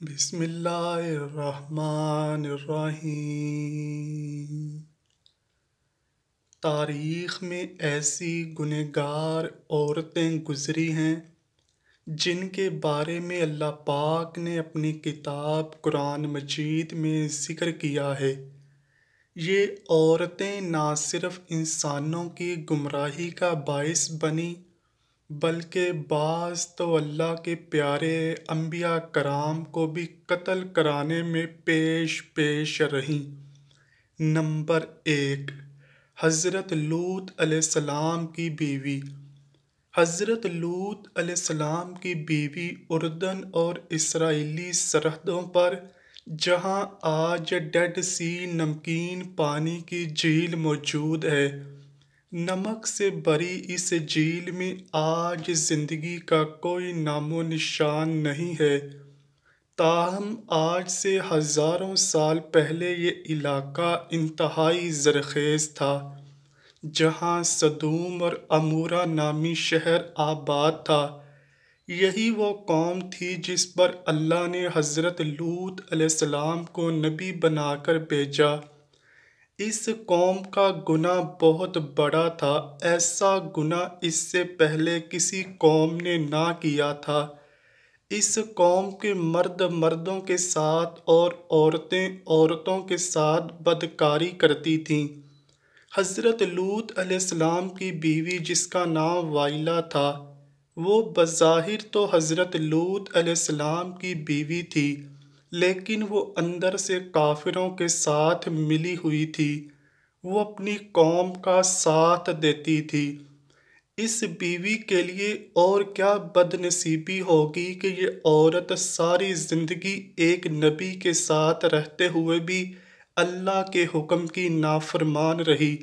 بسم اللہ الرحمن الرحیم۔ تاریخ میں ایسی گنہگار عورتیں گزری ہیں جن کے بارے میں اللہ پاک نے اپنی کتاب قرآن مجید میں ذکر کیا ہے۔ یہ عورتیں نہ صرف انسانوں کی گمراہی کا باعث بنی بلکہ بعض تو اللہ کے پیارے انبیاء کرام کو بھی قتل کرانے میں پیش رہیں۔ نمبر 1، حضرت لوط علیہ السلام کی بیوی۔ حضرت لوط علیہ السلام کی بیوی اردن اور اسرائیلی سرحدوں پر، جہاں آج ڈیڈ سی نمکین پانی کی جھیل موجود ہے، نمک سے بھری اس جھیل میں آج زندگی کا کوئی نام و نشان نہیں ہے۔ تاہم آج سے ہزاروں سال پہلے یہ علاقہ انتہائی زرخیز تھا، جہاں سدوم اور عمورہ نامی شہر آباد تھا۔ یہی وہ قوم تھی جس پر اللہ نے حضرت لوط علیہ السلام کو نبی بنا کر بھیجا۔ اس قوم کا گناہ بہت بڑا تھا، ایسا گناہ اس سے پہلے کسی قوم نے نہ کیا تھا۔ اس قوم کے مرد مردوں کے ساتھ اور عورتیں عورتوں کے ساتھ بدکاری کرتی تھیں۔ حضرت لوط علیہ السلام کی بیوی، جس کا نام وائلہ تھا، وہ بظاہر تو حضرت لوط علیہ السلام کی بیوی تھی، لیکن وہ اندر سے کافروں کے ساتھ ملی ہوئی تھی۔ وہ اپنی قوم کا ساتھ دیتی تھی۔ اس بیوی کے لیے اور کیا بد نصیبی ہوگی کہ یہ عورت ساری زندگی ایک نبی کے ساتھ رہتے ہوئے بھی اللہ کے حکم کی نافرمان رہی۔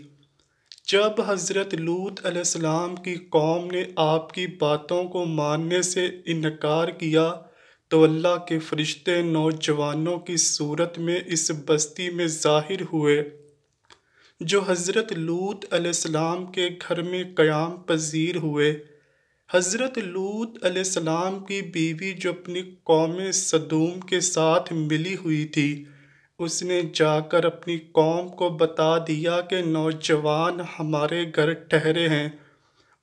جب حضرت لوط علیہ السلام کی قوم نے آپ کی باتوں کو ماننے سے انکار کیا تو اللہ کے فرشتے نوجوانوں کی صورت میں اس بستی میں ظاہر ہوئے، جو حضرت لوط علیہ السلام کے گھر میں قیام پذیر ہوئے۔ حضرت لوط علیہ السلام کی بیوی، جو اپنی قوم سدوم کے ساتھ ملی ہوئی تھی، اس نے جا کر اپنی قوم کو بتا دیا کہ نوجوان ہمارے گھر ٹھہرے ہیں۔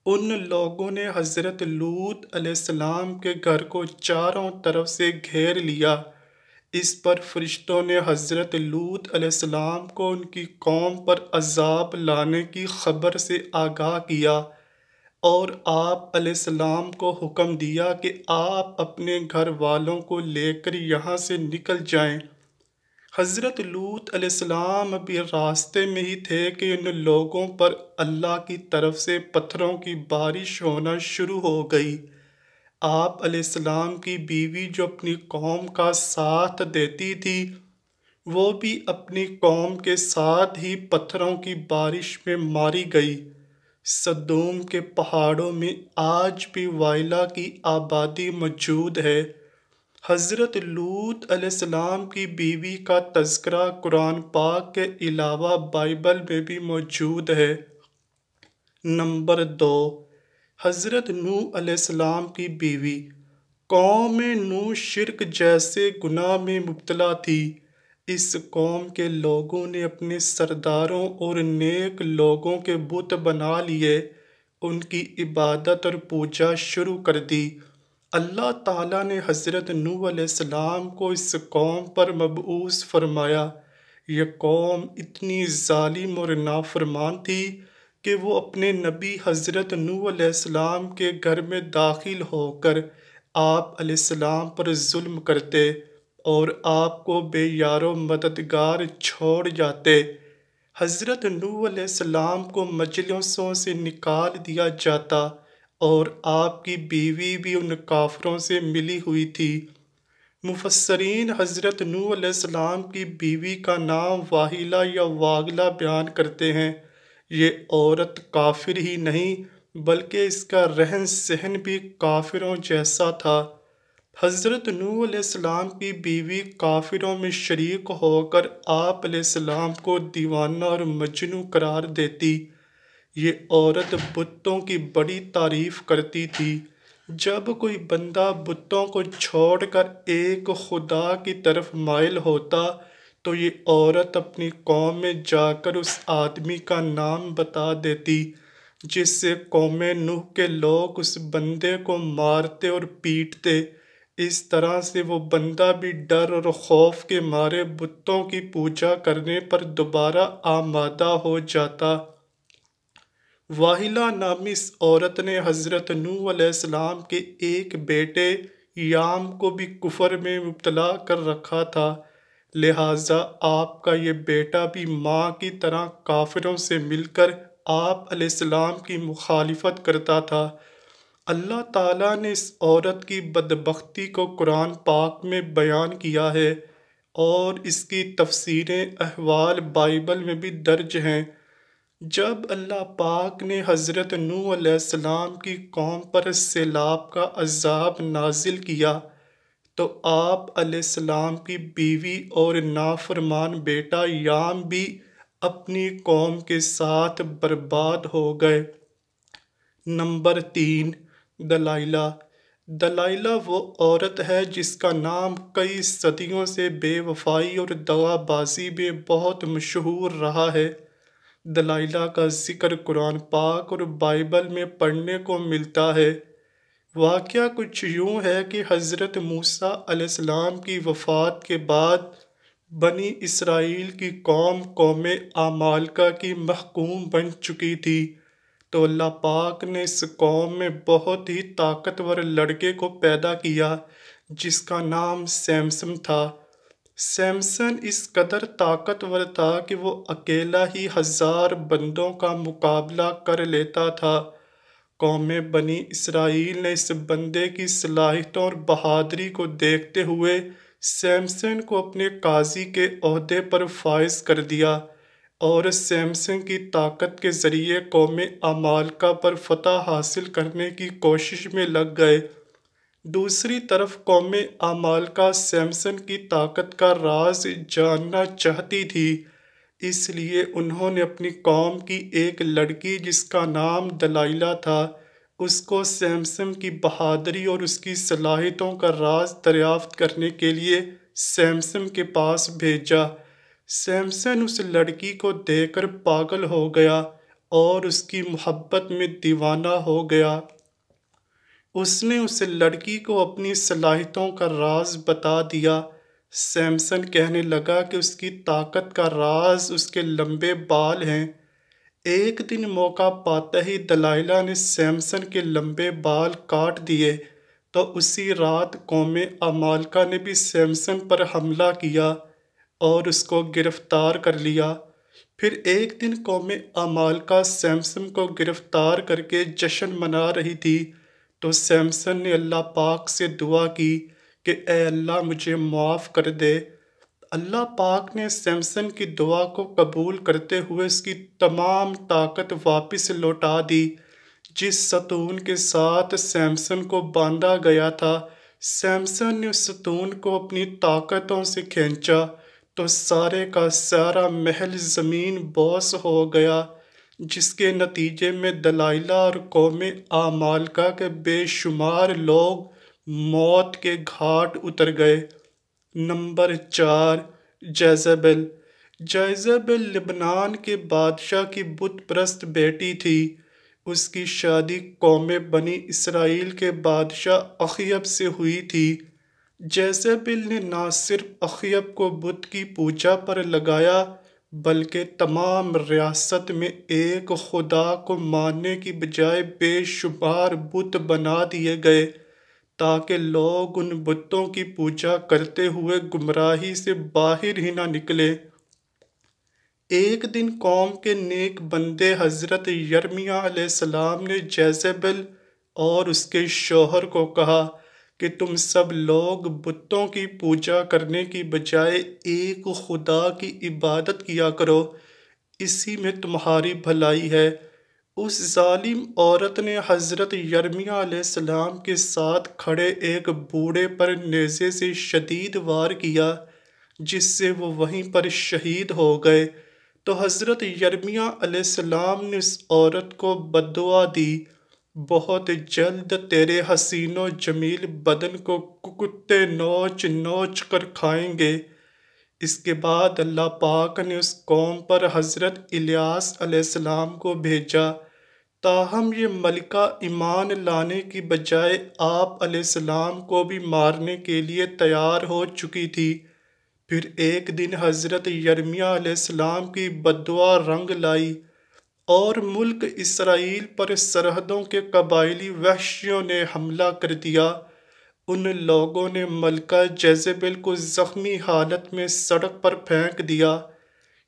ان لوگوں نے حضرت لوط علیہ السلام کے گھر کو چاروں طرف سے گھیر لیا۔ اس پر فرشتوں نے حضرت لوط علیہ السلام کو ان کی قوم پر عذاب لانے کی خبر سے آگاہ کیا اور آپ علیہ السلام کو حکم دیا کہ آپ اپنے گھر والوں کو لے کر یہاں سے نکل جائیں۔ حضرت لوط علیہ السلام ابھی راستے میں ہی تھے کہ ان لوگوں پر اللہ کی طرف سے پتھروں کی بارش ہونا شروع ہو گئی۔ آپ علیہ السلام کی بیوی، جو اپنی قوم کا ساتھ دیتی تھی، وہ بھی اپنی قوم کے ساتھ ہی پتھروں کی بارش میں ماری گئی۔ سدوم کے پہاڑوں میں آج بھی وائلہ کی آبادی موجود ہے۔ حضرت لوط علیہ السلام کی بیوی کا تذکرہ قرآن پاک کے علاوہ بائبل میں بھی موجود ہے۔ نمبر 2، حضرت نوح علیہ السلام کی بیوی۔ قوم نوح شرک جیسے گناہ میں مبتلا تھی۔ اس قوم کے لوگوں نے اپنے سرداروں اور نیک لوگوں کے بت بنا لیے، ان کی عبادت اور پوجا شروع کر دی۔ اللہ تعالیٰ نے حضرت نوح علیہ السلام کو اس قوم پر مبعوث فرمایا۔ یہ قوم اتنی ظالم اور نافرمان تھی کہ وہ اپنے نبی حضرت نوح علیہ السلام کے گھر میں داخل ہو کر آپ علیہ السلام پر ظلم کرتے اور آپ کو بے یار و مددگار چھوڑ جاتے۔ حضرت نوح علیہ السلام کو مجلسوں سے نکال دیا جاتا اور آپ کی بیوی بھی ان کافروں سے ملی ہوئی تھی۔ مفسرین حضرت نوح علیہ السلام کی بیوی کا نام واہلہ یا واغلہ بیان کرتے ہیں۔ یہ عورت کافر ہی نہیں بلکہ اس کا رہن سہن بھی کافروں جیسا تھا۔ حضرت نوح علیہ السلام کی بیوی کافروں میں شریک ہو کر آپ علیہ السلام کو دیوانہ اور مجنوں قرار دیتی۔ یہ عورت بتوں کی بڑی تعریف کرتی تھی، جب کوئی بندہ بتوں کو چھوڑ کر ایک خدا کی طرف مائل ہوتا تو یہ عورت اپنی قوم میں جا کر اس آدمی کا نام بتا دیتی، جس سے قوم نوح کے لوگ اس بندے کو مارتے اور پیٹتے۔ اس طرح سے وہ بندہ بھی ڈر اور خوف کے مارے بتوں کی پوجا کرنے پر دوبارہ آمادہ ہو جاتا۔ واحلہ نامی اس عورت نے حضرت نوح علیہ السلام کے ایک بیٹے یام کو بھی کفر میں مبتلا کر رکھا تھا، لہٰذا آپ کا یہ بیٹا بھی ماں کی طرح کافروں سے مل کر آپ علیہ السلام کی مخالفت کرتا تھا۔ اللہ تعالیٰ نے اس عورت کی بدبختی کو قرآن پاک میں بیان کیا ہے اور اس کی تفسیریں احوال بائبل میں بھی درج ہیں۔ جب اللہ پاک نے حضرت نوح علیہ السلام کی قوم پر سیلاب کا عذاب نازل کیا تو آپ علیہ السلام کی بیوی اور نافرمان بیٹا یام بھی اپنی قوم کے ساتھ برباد ہو گئے۔ نمبر 3، دلائلہ۔ دلائلہ وہ عورت ہے جس کا نام کئی صدیوں سے بے وفائی اور دغا بازی میں بہت مشہور رہا ہے۔ دلائلہ کا ذکر قرآن پاک اور بائبل میں پڑھنے کو ملتا ہے۔ واقعہ کچھ یوں ہے کہ حضرت موسیٰ علیہ السلام کی وفات کے بعد بنی اسرائیل کی قوم عمالقہ کی محکوم بن چکی تھی، تو اللہ پاک نے اس قوم میں بہت ہی طاقتور لڑکے کو پیدا کیا جس کا نام سیمسن تھا۔ سیمسن اس قدر طاقتور تھا کہ وہ اکیلا ہی 1000 بندوں کا مقابلہ کر لیتا تھا۔ قوم بنی اسرائیل نے اس بندے کی صلاحیتوں اور بہادری کو دیکھتے ہوئے سیمسن کو اپنے قاضی کے عہدے پر فائز کر دیا اور سیمسن کی طاقت کے ذریعے قوم عمالقہ پر فتح حاصل کرنے کی کوشش میں لگ گئے۔ دوسری طرف قوم عمالقہ سیمسن کی طاقت کا راز جاننا چاہتی تھی، اس لیے انہوں نے اپنی قوم کی ایک لڑکی جس کا نام دلائلہ تھا، اس کو سیمسن کی بہادری اور اس کی صلاحیتوں کا راز دریافت کرنے کے لیے سیمسن کے پاس بھیجا۔ سیمسن اس لڑکی کو دیکھ کر پاگل ہو گیا اور اس کی محبت میں دیوانہ ہو گیا۔ اس نے اس لڑکی کو اپنی صلاحیتوں کا راز بتا دیا۔ سیمسن کہنے لگا کہ اس کی طاقت کا راز اس کے لمبے بال ہیں۔ ایک دن موقع پاتے ہی دلائلہ نے سیمسن کے لمبے بال کاٹ دیے، تو اسی رات قوم عمالقہ نے بھی سیمسن پر حملہ کیا اور اس کو گرفتار کر لیا۔ پھر ایک دن قوم عمالقہ سیمسن کو گرفتار کر کے جشن منا رہی تھی، تو سیمسن نے اللہ پاک سے دعا کی کہ اے اللہ مجھے معاف کر دے۔ اللہ پاک نے سیمسن کی دعا کو قبول کرتے ہوئے اس کی تمام طاقت واپس لوٹا دی۔ جس ستون کے ساتھ سیمسن کو باندھا گیا تھا، سیمسن نے اس ستون کو اپنی طاقتوں سے کھینچا تو سارے کا سارا محل زمین بوس ہو گیا، جس کے نتیجے میں دلائلہ اور قوم عمالقہ کے بے شمار لوگ موت کے گھاٹ اتر گئے۔ نمبر 4، جیزبل۔ جیزبل لبنان کے بادشاہ کی بت پرست بیٹی تھی۔ اس کی شادی قوم بنی اسرائیل کے بادشاہ اخیب سے ہوئی تھی۔ جیزبل نے نہ صرف اخیب کو بت کی پوجا پر لگایا بلکہ تمام ریاست میں ایک خدا کو ماننے کی بجائے بے شمار بت بنا دیے گئے تاکہ لوگ ان بتوں کی پوجا کرتے ہوئے گمراہی سے باہر ہی نہ نکلیں۔ ایک دن قوم کے نیک بندے حضرت یرمیاہ علیہ السلام نے جیزبل اور اس کے شوہر کو کہا کہ تم سب لوگ بتوں کی پوجا کرنے کی بجائے ایک خدا کی عبادت کیا کرو، اسی میں تمہاری بھلائی ہے۔ اس ظالم عورت نے حضرت یرمیاہ علیہ السلام کے ساتھ کھڑے ایک بوڑھے پر نیزے سے شدید وار کیا، جس سے وہ وہیں پر شہید ہو گئے۔ تو حضرت یرمیاہ علیہ السلام نے اس عورت کو بد دعا دی بہت جلد تیرے حسین و جمیل بدن کو کتے نوچ نوچ کر کھائیں گے۔ اس کے بعد اللہ پاک نے اس قوم پر حضرت الیاس علیہ السلام کو بھیجا، تاہم یہ ملکہ ایمان لانے کی بجائے آپ علیہ السلام کو بھی مارنے کے لیے تیار ہو چکی تھی۔ پھر ایک دن حضرت یرمیہ علیہ السلام کی بددعا رنگ لائی اور ملک اسرائیل پر سرحدوں کے قبائلی وحشیوں نے حملہ کر دیا۔ ان لوگوں نے ملکہ جیزبل کو زخمی حالت میں سڑک پر پھینک دیا،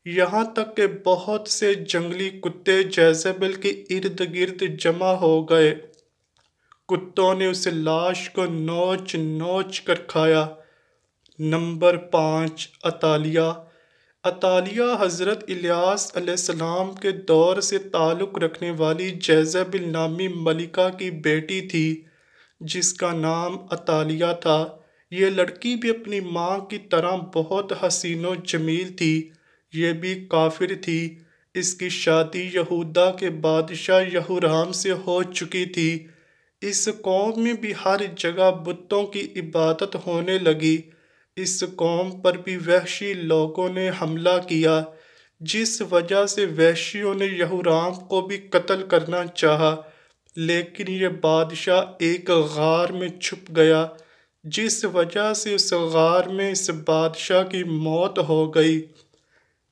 یہاں تک کہ بہت سے جنگلی کتے جیزبل کے ارد گرد جمع ہو گئے۔ کتوں نے اس لاش کو نوچ نوچ کر کھایا۔ نمبر 5، عطالیہ۔ عطالیہ حضرت الیاس علیہ السلام کے دور سے تعلق رکھنے والی جیزبل نامی ملکہ کی بیٹی تھی، جس کا نام عطالیہ تھا۔ یہ لڑکی بھی اپنی ماں کی طرح بہت حسین و جمیل تھی، یہ بھی کافر تھی۔ اس کی شادی یہودا کے بادشاہ یہورام سے ہو چکی تھی۔ اس قوم میں بھی ہر جگہ بتوں کی عبادت ہونے لگی۔ اس قوم پر بھی وحشی لوگوں نے حملہ کیا، جس وجہ سے وحشیوں نے یہورام کو بھی قتل کرنا چاہا، لیکن یہ بادشاہ ایک غار میں چھپ گیا، جس وجہ سے اس غار میں اس بادشاہ کی موت ہو گئی۔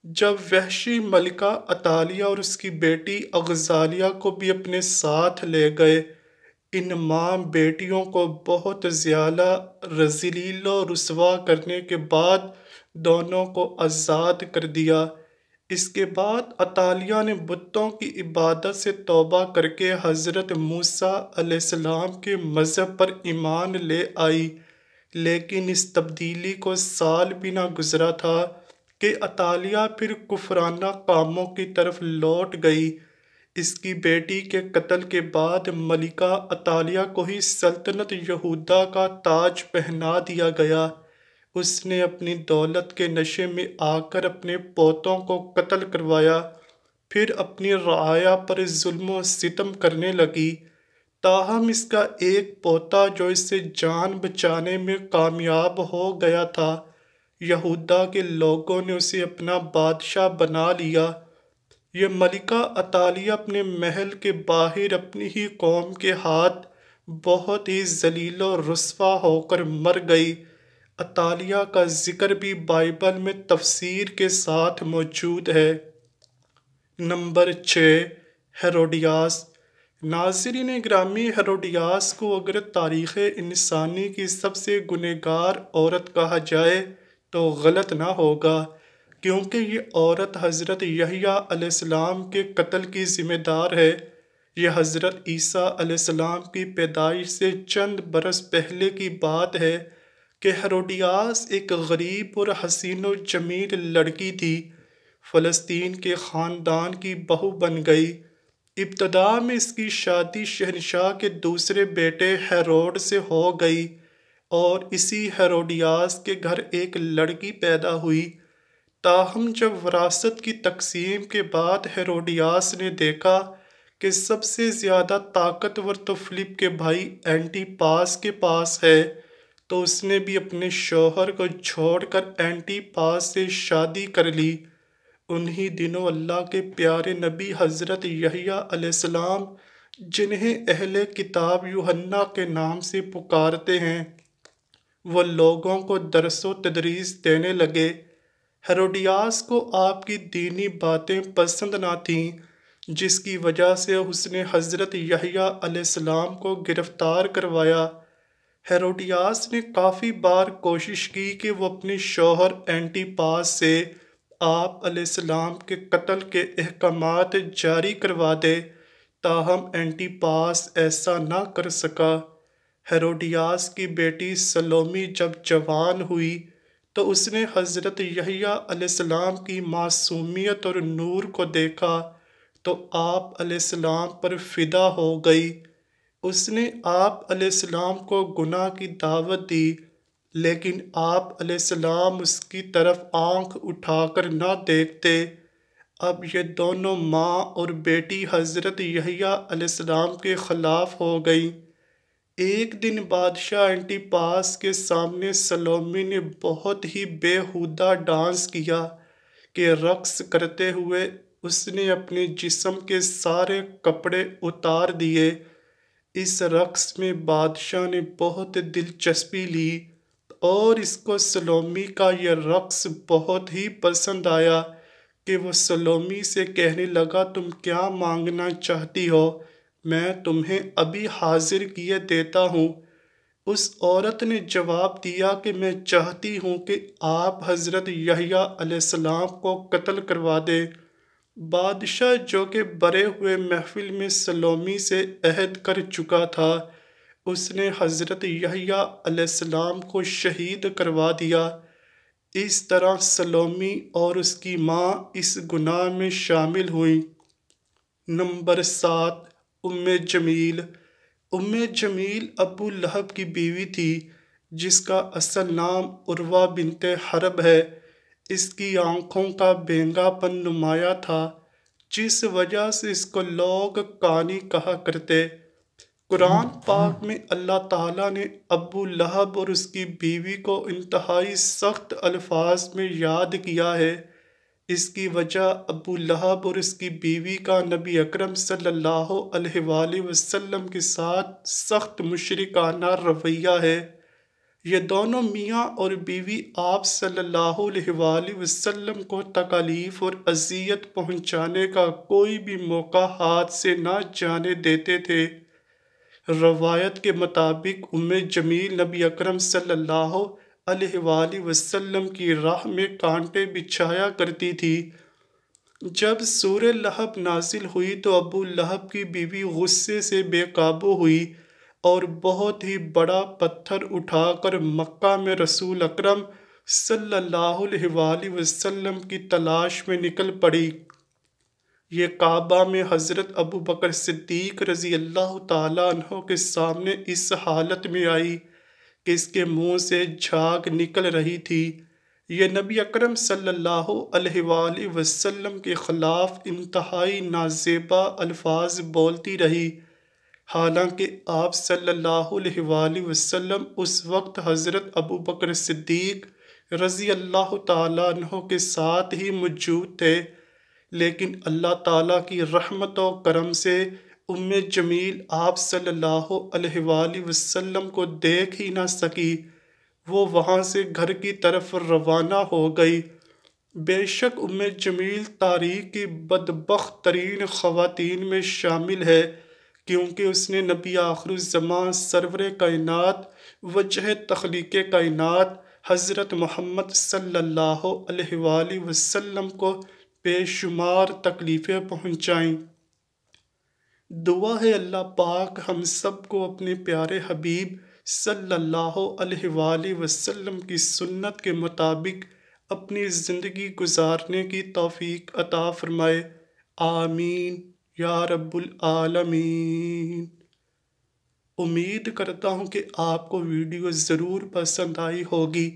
جب وحشی ملکہ عطالیہ اور اس کی بیٹی اغزالیہ کو بھی اپنے ساتھ لے گئے، ان ماں بیٹیوں کو بہت زیادہ ذلیل و رسوا کرنے کے بعد دونوں کو آزاد کر دیا۔ اس کے بعد عطالیہ نے بتوں کی عبادت سے توبہ کر کے حضرت موسیٰ علیہ السلام کے مذہب پر ایمان لے آئی، لیکن اس تبدیلی کو سال بھی نہ گزرا تھا کہ عطالیہ پھر کفرانہ کاموں کی طرف لوٹ گئی۔ اس کی بیٹی کے قتل کے بعد ملکہ عطالیہ کو ہی سلطنت یہودا کا تاج پہنا دیا گیا۔ اس نے اپنی دولت کے نشے میں آ کر اپنے پوتوں کو قتل کروایا، پھر اپنی رعایا پر ظلم و ستم کرنے لگی، تاہم اس کا ایک پوتا جو اس سے جان بچانے میں کامیاب ہو گیا تھا، یہودا کے لوگوں نے اسے اپنا بادشاہ بنا لیا۔ یہ ملکہ عطالیہ اپنے محل کے باہر اپنی ہی قوم کے ہاتھ بہت ہی ذلیل و رسوا ہو کر مر گئی۔ عطالیہ کا ذکر بھی بائبل میں تفسیر کے ساتھ موجود ہے۔ Number 6، Herodias. ناظرین گرامی، ہیروڈیاس کو اگر تاریخ انسانی کی سب سے گنہگار عورت کہا جائے تو غلط نہ ہوگا، کیونکہ یہ عورت حضرت یحییٰ علیہ السلام کے قتل کی ذمہ دار ہے۔ یہ حضرت عیسیٰ علیہ السلام کی پیدائش سے چند برس پہلے کی بات ہے کہ ہیروڈیاس ایک غریب اور حسین و جمیل لڑکی تھی، فلسطین کے خاندان کی بہو بن گئی۔ ابتدا میں اس کی شادی شہنشاہ کے دوسرے بیٹے ہیروڈ سے ہو گئی اور اسی ہیروڈیاس کے گھر ایک لڑکی پیدا ہوئی۔ تاہم جب وراثت کی تقسیم کے بعد ہیروڈیاس نے دیکھا کہ سب سے زیادہ طاقتور تو فلپ کے بھائی اینٹی پاس کے پاس ہے، تو اس نے بھی اپنے شوہر کو چھوڑ کر اینٹی پاس سے شادی کر لی۔ انہی دنوں اللہ کے پیارے نبی حضرت یحییٰ علیہ السلام، جنہیں اہل کتاب یوحنا کے نام سے پکارتے ہیں، وہ لوگوں کو درس و تدریس دینے لگے۔ ہیروڈیاس کو آپ کی دینی باتیں پسند نہ تھیں، جس کی وجہ سے اس نے حضرت یحییٰ علیہ السلام کو گرفتار کروایا۔ ہیروڈیاس نے کافی بار کوشش کی کہ وہ اپنے شوہر اینٹی پاس سے آپ علیہ السلام کے قتل کے احکامات جاری کروا دے، تاہم اینٹی پاس ایسا نہ کر سکا۔ ہیروڈیاس کی بیٹی سلومی جب جوان ہوئی تو اس نے حضرت یحییٰ علیہ السلام کی معصومیت اور نور کو دیکھا تو آپ علیہ السلام پر فدا ہو گئی۔ اس نے آپ علیہ السلام کو گناہ کی دعوت دی، لیکن آپ علیہ السلام اس کی طرف آنکھ اٹھا کر نہ دیکھتے۔ اب یہ دونوں ماں اور بیٹی حضرت یحییٰ علیہ السلام کے خلاف ہو گئی۔ ایک دن بادشاہ اینٹی پاس کے سامنے سلومی نے بہت ہی بےہودہ ڈانس کیا کہ رقص کرتے ہوئے اس نے اپنے جسم کے سارے کپڑے اتار دیے۔ اس رقص میں بادشاہ نے بہت دلچسپی لی اور اس کو سلومی کا یہ رقص بہت ہی پسند آیا کہ وہ سلومی سے کہنے لگا، تم کیا مانگنا چاہتی ہو؟ میں تمہیں ابھی حاضر کیے دیتا ہوں۔ اس عورت نے جواب دیا کہ میں چاہتی ہوں کہ آپ حضرت یحییٰ علیہ السلام کو قتل کروا دیں۔ بادشاہ جو کہ برے ہوئے محفل میں سلومی سے عہد کر چکا تھا، اس نے حضرت یحییٰ علیہ السلام کو شہید کروا دیا۔ اس طرح سلومی اور اس کی ماں اس گناہ میں شامل ہوئیں۔ نمبر 7، ام جمیل۔ ام جمیل ابو لہب کی بیوی تھی، جس کا اصل نام عروہ بنت حرب ہے۔ اس کی آنکھوں کا بینگا پن نمایاں تھا، جس وجہ سے اس کو لوگ کانی کہا کرتے۔ قرآن پاک میں اللہ تعالیٰ نے ابو لہب اور اس کی بیوی کو انتہائی سخت الفاظ میں یاد کیا ہے۔ اس کی وجہ ابو لہب اور اس کی بیوی کا نبی اکرم صلی اللہ علیہ وآلہ وسلم کے ساتھ سخت مشرکانہ رویہ ہے۔ یہ دونوں میاں اور بیوی آپ صلی اللہ علیہ وآلہ وسلم کو تکالیف اور اذیت پہنچانے کا کوئی بھی موقع ہاتھ سے نہ جانے دیتے تھے۔ روایت کے مطابق ام جمیل نبی اکرم صلی اللہ علیہ وآلہ وسلم کی راہ میں کانٹے بچھایا کرتی تھی۔ جب سورہ لہب نازل ہوئی تو ابو لہب کی بیوی غصے سے بے قابو ہوئی اور بہت ہی بڑا پتھر اٹھا کر مکہ میں رسول اکرم صلی اللہ علیہ وآلہ وسلم کی تلاش میں نکل پڑی۔ یہ کعبہ میں حضرت ابو بکر صدیق رضی اللہ تعالیٰ عنہ کے سامنے اس حالت میں آئی کہ اس کے منہ سے جھاگ نکل رہی تھی۔ یہ نبی اکرم صلی اللہ علیہ وآلہ وسلم کے خلاف انتہائی نازیبا الفاظ بولتی رہی، حالانکہ آپ صلی اللہ علیہ وآلہ وسلم اس وقت حضرت ابو بکر صدیق رضی اللہ تعالیٰ عنہ کے ساتھ ہی موجود تھے، لیکن اللہ تعالیٰ کی رحمت و کرم سے ام جمیل آپ صلی اللہ علیہ وآلہ وسلم کو دیکھ ہی نہ سکی۔ وہ وہاں سے گھر کی طرف روانہ ہو گئی۔ بے شک ام جمیل تاریخ کی بدبخت ترین خواتین میں شامل ہے، کیونکہ اس نے نبی آخر الزمان سرور کائنات وجہ تخلیق کائنات حضرت محمد صلی اللہ علیہ وآلہ وسلم کو بے شمار تکلیفیں پہنچائیں۔ دعا ہے اللہ پاک ہم سب کو اپنے پیارے حبیب صلی اللہ علیہ وآلہ وسلم کی سنت کے مطابق اپنی زندگی گزارنے کی توفیق عطا فرمائے، آمین یا رب العالمین۔ امید کرتا ہوں کہ آپ کو ویڈیو ضرور پسند آئی ہوگی۔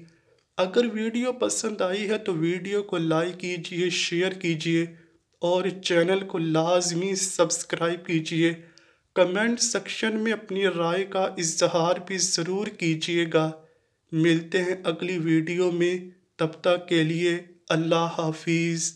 اگر ویڈیو پسند آئی ہے تو ویڈیو کو لائک کیجئے، شیئر کیجئے اور چینل کو لازمی سبسکرائب کیجئے۔ کمنٹ سیکشن میں اپنی رائے کا اظہار بھی ضرور کیجئے گا۔ ملتے ہیں اگلی ویڈیو میں، تب تک کے لیے اللہ حافظ۔